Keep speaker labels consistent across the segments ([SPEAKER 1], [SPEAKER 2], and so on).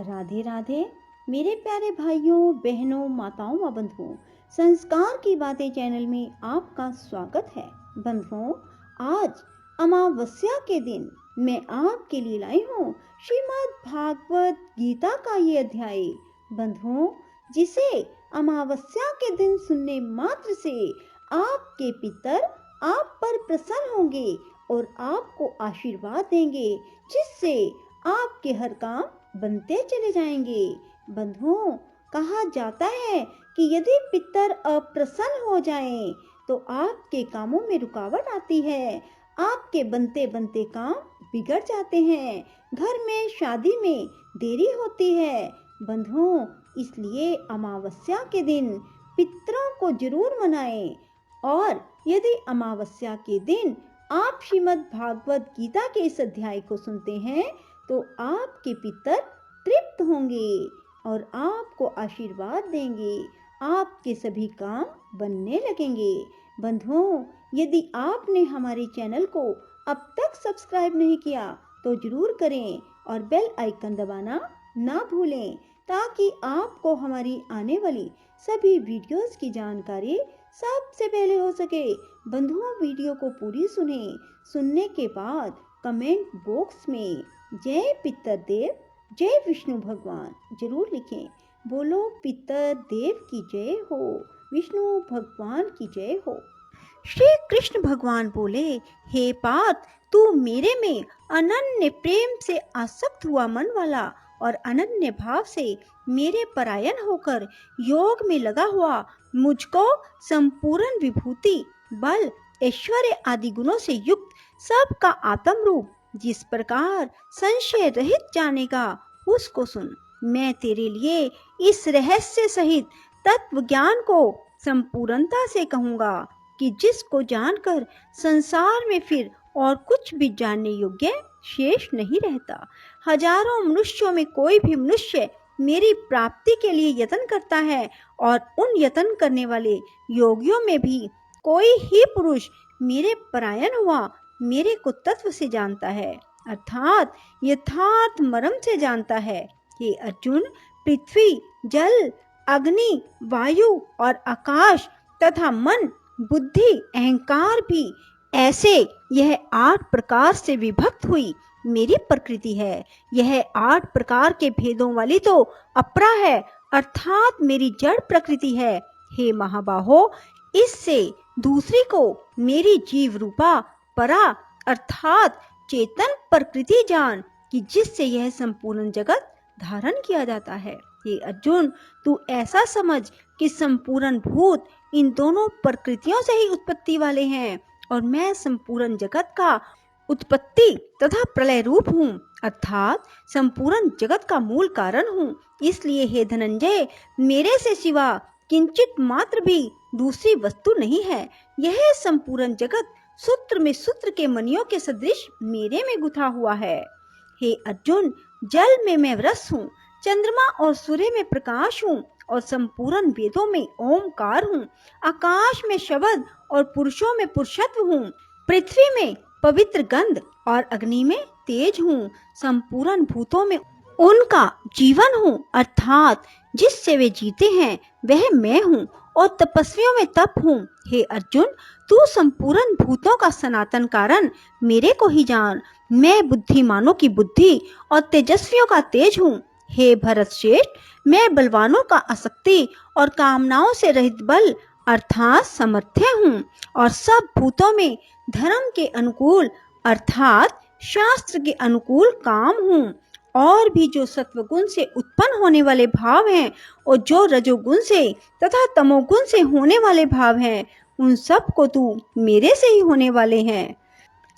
[SPEAKER 1] राधे राधे मेरे प्यारे भाइयों बहनों माताओं व बंधुओं, संस्कार की बातें चैनल में आपका स्वागत है। बंधुओं, आज अमावस्या के दिन मैं आपके लिए लाई हूँ श्रीमद् भागवत गीता का ये अध्याय। बंधुओं, जिसे अमावस्या के दिन सुनने मात्र से आपके पितर आप पर प्रसन्न होंगे और आपको आशीर्वाद देंगे, जिससे आपके हर काम बनते चले जाएंगे। बंधुओं, कहा जाता है कि यदि पितर अप्रसन्न हो जाएं, तो आपके कामों में रुकावट आती है, आपके बनते बनते काम बिगड़ जाते हैं, घर में शादी में देरी होती है। बंधुओं, इसलिए अमावस्या के दिन पितरों को जरूर मनाएं। और यदि अमावस्या के दिन आप श्रीमद् भागवत गीता के इस अध्याय को सुनते हैं, तो आपके पितर तृप्त होंगे और आपको आशीर्वाद देंगे, आपके सभी काम बनने लगेंगे। बंधुओं, यदि आपने हमारे चैनल को अब तक सब्सक्राइब नहीं किया तो जरूर करें और बेल आइकन दबाना ना भूलें, ताकि आपको हमारी आने वाली सभी वीडियोस की जानकारी सबसे पहले हो सके। बंधुओं, वीडियो को पूरी सुनने के बाद कमेंट बॉक्स में जय पितर देव, जय विष्णु भगवान जरूर लिखें। बोलो पितर देव की जय हो, विष्णु भगवान की जय हो। श्री कृष्ण भगवान बोले, हे पार्थ, तू मेरे में अनन्य प्रेम से आसक्त हुआ मन वाला और अनन्य भाव से मेरे परायण होकर योग में लगा हुआ मुझको संपूर्ण विभूति, बल, ऐश्वर्य आदि गुणों से युक्त सबका आत्म रूप जिस प्रकार संशय रहित जानेगा, उसको सुन। मैं तेरे लिए इस रहस्य सहित तत्व ज्ञान को संपूर्णता से कहूँगा कि जिसको जानकर संसार में फिर और कुछ भी जानने योग्य शेष नहीं रहता। हजारों मनुष्यों में कोई भी मनुष्य मेरी प्राप्ति के लिए यत्न करता है, और उन यत्न करने वाले योगियों में भी कोई ही पुरुष मेरे परायण हुआ मेरे को तत्व से जानता है, अर्थात यथार्थ मर्म से जानता है। हे अर्जुन, पृथ्वी, जल, अग्नि, वायु और आकाश तथा मन, बुद्धि, अहंकार भी ऐसे यह 8 प्रकार से विभक्त हुई मेरी प्रकृति है। यह 8 प्रकार के भेदों वाली तो अपरा है, अर्थात मेरी जड़ प्रकृति है। हे महाबाहो, इससे दूसरी को मेरी जीव रूपा परा अर्थात चेतन प्रकृति जान, कि जिससे यह संपूर्ण जगत धारण किया जाता है। हे अर्जुन, तू ऐसा समझ कि संपूर्ण भूत इन दोनों प्रकृतियों से ही उत्पत्ति वाले हैं, और मैं संपूर्ण जगत का उत्पत्ति तथा प्रलय रूप हूँ, अर्थात संपूर्ण जगत का मूल कारण हूँ। इसलिए हे धनंजय, मेरे से सिवा किंचित मात्र भी दूसरी वस्तु नहीं है। यह संपूर्ण जगत सूत्र में सूत्र के मणियों के सदृश मेरे में गुथा हुआ है। हे अर्जुन, जल में मैं रस हूँ, चंद्रमा और सूर्य में प्रकाश हूँ, और संपूर्ण वेदों में ओमकार हूँ। आकाश में शब्द और पुरुषों में पुरुषत्व हूँ। पृथ्वी में पवित्र गंध और अग्नि में तेज हूँ। संपूर्ण भूतों में उनका जीवन हूँ, अर्थात जिससे वे जीते हैं वह मैं हूँ, और तपस्वियों में तप हूँ। हे अर्जुन, तू संपूर्ण भूतों का सनातन कारण मेरे को ही जान। मैं बुद्धिमानों की बुद्धि और तेजस्वियों का तेज हूँ। हे भरत श्रेष्ठ, मैं बलवानों का आसक्ति और कामनाओं से रहित बल अर्थात सामर्थ्य हूँ, और सब भूतों में धर्म के अनुकूल अर्थात शास्त्र के अनुकूल काम हूँ। और भी जो सत्वगुण से उत्पन्न होने वाले भाव हैं, और जो रजोगुण से तथा तमोगुण से होने वाले भाव हैं, उन सब को तू मेरे से ही होने वाले हैं,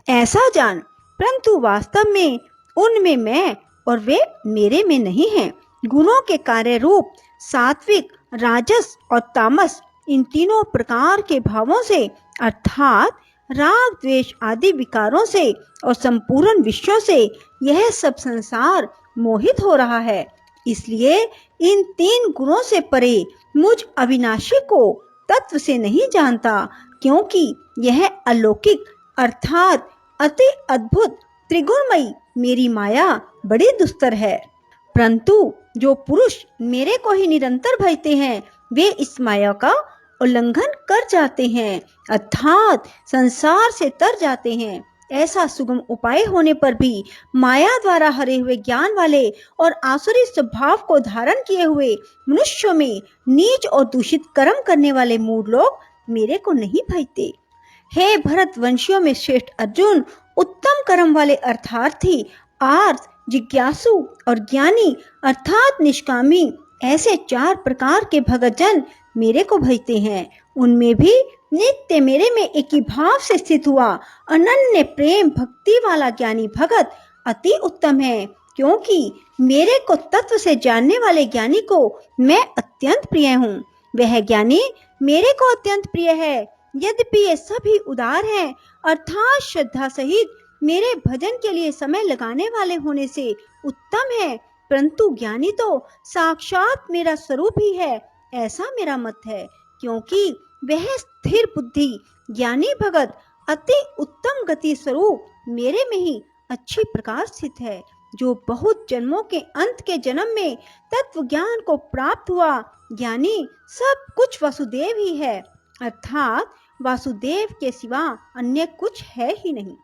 [SPEAKER 1] ऐसा जान। परंतु वास्तव में उनमें मैं और वे मेरे में नहीं हैं। गुणों के कार्य रूप सात्विक, राजस और तामस, इन तीनों प्रकार के भावों से अर्थात राग, द्वेष आदि विकारों से और संपूर्ण विश्व से यह सब संसार मोहित हो रहा है। इसलिए इन 3 गुणों से परे मुझ अविनाशी को तत्व से नहीं जानता, क्योंकि यह अलौकिक अर्थात अति अद्भुत त्रिगुणमयी मेरी माया बड़ी दुस्तर है। परंतु जो पुरुष मेरे को ही निरंतर भजते हैं वे इस माया का उल्लंघन कर जाते हैं, अर्थात संसार से तर जाते हैं। ऐसा सुगम उपाय होने पर भी माया द्वारा हरे हुए ज्ञान वाले और आसुरी स्वभाव को धारण किए हुए मनुष्यों में नीच और दूषित कर्म करने वाले मूढ़ लोग मेरे को नहीं भजते। हे भरत वंशियों में श्रेष्ठ अर्जुन, उत्तम कर्म वाले अर्थार्थी, आर्थ, जिज्ञासु और ज्ञानी अर्थात निष्कामी, ऐसे 4 प्रकार के भगत जन मेरे को भजते हैं। उनमें भी नित्य मेरे में एक ही भाव से स्थित हुआ अनन्य प्रेम भक्ति वाला ज्ञानी भगत अति उत्तम है, क्योंकि मेरे को तत्व से जानने वाले ज्ञानी को मैं अत्यंत प्रिय हूँ। वह ज्ञानी मेरे को अत्यंत प्रिय है। यद्यपि ये सभी उदार हैं, अर्थात श्रद्धा सहित मेरे भजन के लिए समय लगाने वाले होने से उत्तम है, परंतु ज्ञानी तो साक्षात मेरा स्वरूप ही है, ऐसा मेरा मत है, क्योंकि वह स्थिर बुद्धि ज्ञानी भगत अति उत्तम गति स्वरूप मेरे में ही अच्छी प्रकार स्थित है। जो बहुत जन्मों के अंत के जन्म में तत्व ज्ञान को प्राप्त हुआ ज्ञानी सब कुछ वासुदेव ही है, अर्थात वासुदेव के सिवा अन्य कुछ है ही नहीं।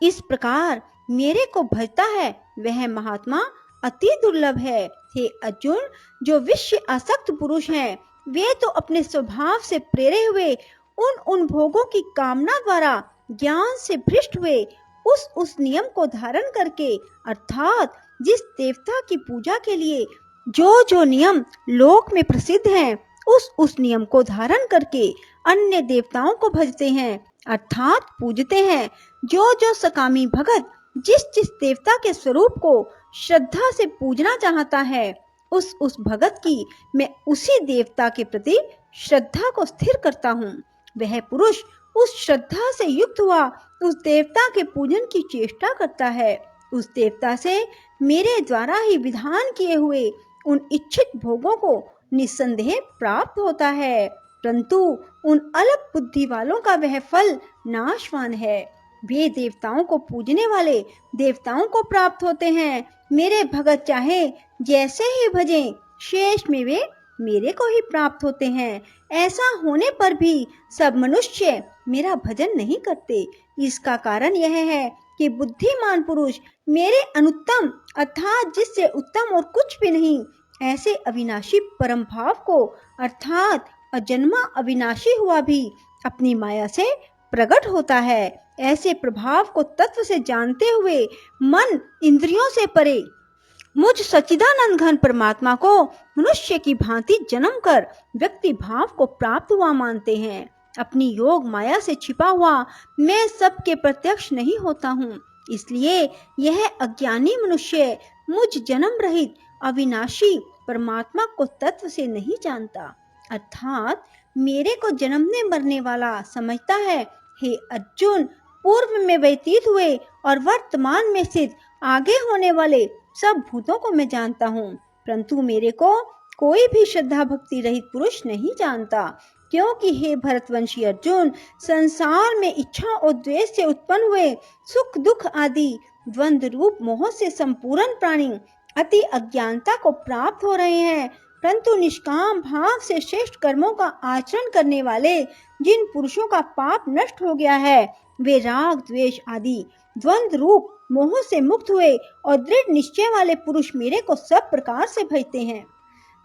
[SPEAKER 1] इस प्रकार मेरे को भजता है वह महात्मा अति दुर्लभ है। हे अर्जुन, जो विषय आसक्त पुरुष हैं वे तो अपने स्वभाव से प्रेरे हुए उन भोगों की कामना द्वारा ज्ञान से भ्रष्ट हुए उस नियम को धारण करके, अर्थात जिस देवता की पूजा के लिए जो नियम लोक में प्रसिद्ध हैं उस नियम को धारण करके अन्य देवताओं को भजते हैं, अर्थात पूजते हैं। जो सकामी भगत जिस देवता के स्वरूप को श्रद्धा से पूजना चाहता है उस भगत की मैं उसी देवता के प्रति श्रद्धा को स्थिर करता हूँ। वह पुरुष उस श्रद्धा से युक्त हुआ उस देवता के पूजन की चेष्टा करता है। उस देवता से मेरे द्वारा ही विधान किए हुए उन इच्छित भोगों को निस्संदेह प्राप्त होता है, परंतु उन अल्प बुद्धि वालों का वह फल नाशवान है। वे देवताओं को पूजने वाले देवताओं को प्राप्त होते हैं। मेरे भगत चाहे जैसे ही भजें शेष में वे मेरे को ही प्राप्त होते हैं। ऐसा होने पर भी सब मनुष्य मेरा भजन नहीं करते। इसका कारण यह है कि बुद्धिमान पुरुष मेरे अनुत्तम अर्थात जिससे उत्तम और कुछ भी नहीं ऐसे अविनाशी परम भाव को, अर्थात अजन्मा अविनाशी हुआ भी अपनी माया से प्रकट होता है। ऐसे प्रभाव को तत्व से जानते हुए मन इंद्रियों से परे मुझ सच्चिदानंद घन परमात्मा को मनुष्य की भांति जन्म कर व्यक्ति भाव को प्राप्त हुआ मानते हैं। अपनी योग माया से छिपा हुआ मैं सबके प्रत्यक्ष नहीं होता हूँ, इसलिए यह अज्ञानी मनुष्य मुझ जन्म रहित अविनाशी परमात्मा को तत्व से नहीं जानता, अर्थात मेरे को जन्मने मरने वाला समझता है। हे अर्जुन, पूर्व में व्यतीत हुए और वर्तमान में स्थित आगे होने वाले सब भूतों को मैं जानता हूँ, परंतु मेरे को कोई भी श्रद्धा भक्ति रहित पुरुष नहीं जानता, क्योंकि हे भरतवंशी अर्जुन, संसार में इच्छा और द्वेष से उत्पन्न हुए सुख दुख आदि द्वंद्व रूप मोह से संपूर्ण प्राणी अति अज्ञानता को प्राप्त हो रहे हैं, परंतु निष्काम भाव से श्रेष्ठ कर्मों का आचरण करने वाले जिन पुरुषों का पाप नष्ट हो गया है वे राग द्वेष आदि द्वंद्व रूप मोह से मुक्त हुए और दृढ़ निश्चय वाले पुरुष मेरे को सब प्रकार से भजते हैं।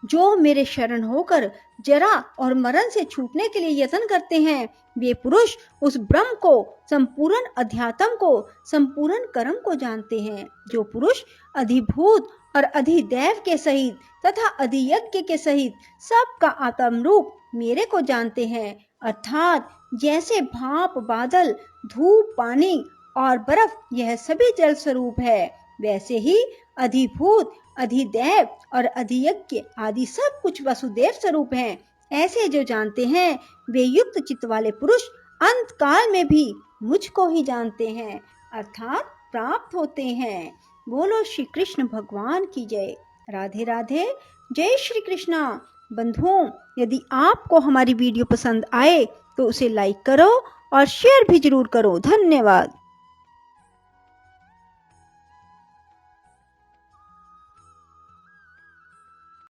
[SPEAKER 1] जो मेरे शरण होकर जरा और मरण से छूटने के लिए यत्न करते हैं वे पुरुष उस ब्रह्म को, संपूर्ण अध्यात्म को, संपूर्ण कर्म को जानते हैं। जो पुरुष अधिभूत और अधिदैव के सहित तथा अधियज्ञ के सहित सबका आत्म रूप मेरे को जानते हैं, अर्थात जैसे भाप बादल धूप पानी और बर्फ यह सभी जल स्वरूप है, वैसे ही अधिभूत अधिदैव और अधियज्ञ आदि सब कुछ वसुदेव स्वरूप हैं। ऐसे जो जानते हैं वे युक्त चित्त वाले पुरुष अंत काल में भी मुझको ही जानते हैं, अर्थात प्राप्त होते हैं। बोलो श्री कृष्ण भगवान की जय। राधे राधे। जय श्री कृष्णा। बंधुओं, यदि आपको हमारी वीडियो पसंद आए तो उसे लाइक करो और शेयर भी जरूर करो। धन्यवाद।